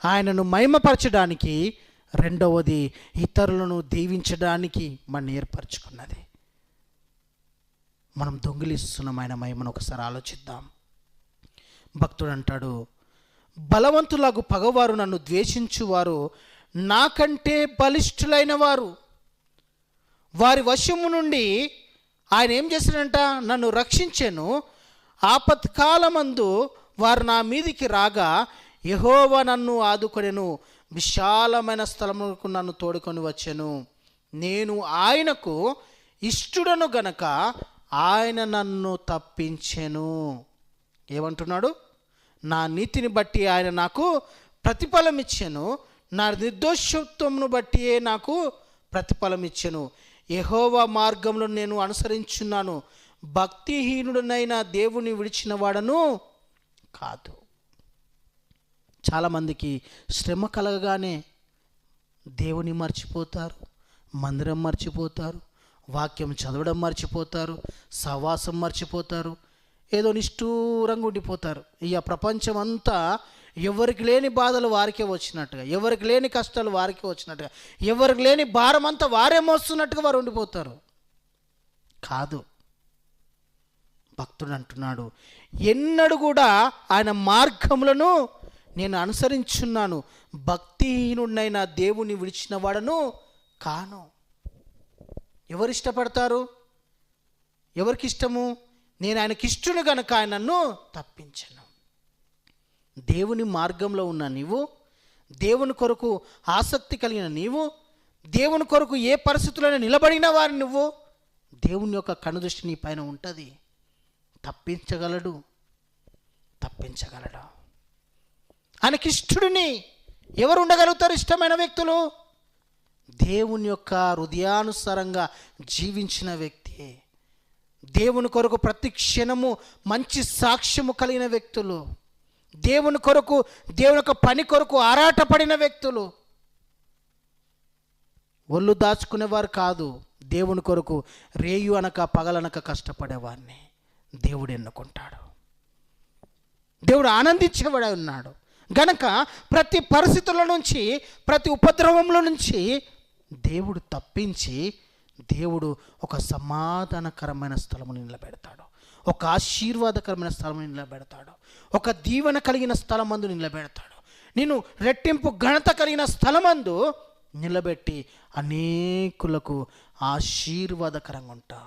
ఆయనను మహిమపరచడానికి, రెండవది ఇతరులను దీవించడానికి మనం ఏర్పరచుకున్నది. మనం దొంగిలిస్తున్నాం ఆయన మహిమను. ఒకసారి ఆలోచిద్దాం. భక్తుడు అంటాడు, బలవంతులకు పగవారు, నన్ను ద్వేషించువారు నాకంటే బలిష్ఠులైన వారు. వారి వశము నుండి ఆయన ఏం చేశాడంట? నన్ను రక్షించెను. ఆపత్కాలమందు వారు నా మీదికి రాగా యెహోవా నన్ను ఆదుకొనెను. విశాలమైన స్థలములకు నన్ను తోడుకొని వచ్చెను. నేను ఆయనకు ఇష్టుడను గనక ఆయన నన్ను తప్పించెను. ఏమంటున్నాడు? నా నీతిని బట్టి ఆయన నాకు ప్రతిఫలం ఇచ్చెను, నా నిర్దోషత్వమును బట్టియే నాకు ప్రతిఫలం ఇచ్చెను. యెహోవా మార్గంలో నేను అనుసరించున్నాను, భక్తిహీనుడనైన దేవుని విడిచిన వాడను కాదు. చాలామందికి శ్రమ కలగగానే దేవుని మర్చిపోతారు, మందిరం మర్చిపోతారు, వాక్యం చదవడం మర్చిపోతారు, సహవాసం మర్చిపోతారు, ఏదో నిష్ఠూరంగా ఉండిపోతారు. ఇక ప్రపంచం అంతా ఎవరికి లేని బాధలు వారికే వచ్చినట్టుగా, ఎవరికి లేని కష్టాలు వారికే వచ్చినట్టుగా, ఎవరికి లేని భారం అంతా వారే మోస్తున్నట్టుగా వారు ఉండిపోతారు. కాదు, భక్తుడు అంటున్నాడు, ఎన్నడూ కూడా ఆయన మార్గములను నేను అనుసరించున్నాను, భక్తిహీనుడైన దేవుని విడిచిన వాడను కాను. ఎవరు ఇష్టపడతారు? ఎవరికి ఇష్టము? నేను ఆయనకి ఇష్టను కనుక ఆయన నన్ను తప్పించను. దేవుని మార్గంలో ఉన్న నీవు, దేవుని కొరకు ఆసక్తి కలిగిన నీవు, దేవుని కొరకు ఏ పరిస్థితుల్లో నిలబడిన వారు నువ్వు, దేవుని యొక్క కనుదృష్టి నీ పైన ఉంటుంది. తప్పించగలడు. ఆయనకిష్టుడిని ఎవరు ఉండగలుగుతారు? ఇష్టమైన వ్యక్తులు దేవుని యొక్క హృదయానుసారంగా జీవించిన వ్యక్తి, దేవుని కొరకు ప్రతి క్షణము మంచి సాక్ష్యము కలిగిన వ్యక్తులు, దేవుని కొరకు, దేవుని యొక్క పని కొరకు ఆరాటపడిన వ్యక్తులు. ఒళ్ళు దాచుకునేవారు కాదు, దేవుని కొరకు రేయు అనక పగలనక కష్టపడేవారిని దేవుడు ఎన్నుకుంటాడు. దేవుడు ఆనందించేవాడే ఉన్నాడు గనక ప్రతి పరిస్థితుల నుంచి, ప్రతి ఉపద్రవంలో నుంచి దేవుడు తప్పించి, దేవుడు ఒక సమాధానకరమైన స్థలము నిలబెడతాడు, ఒక ఆశీర్వాదకరమైన స్థలము నిలబెడతాడు, ఒక దీవెన కలిగిన స్థలమందు నిలబెడతాడు. నేను రెట్టింపు ఘనత కలిగిన స్థలమందు నిలబెట్టి అనేకులకు ఆశీర్వాదకరంగా ఉంటా.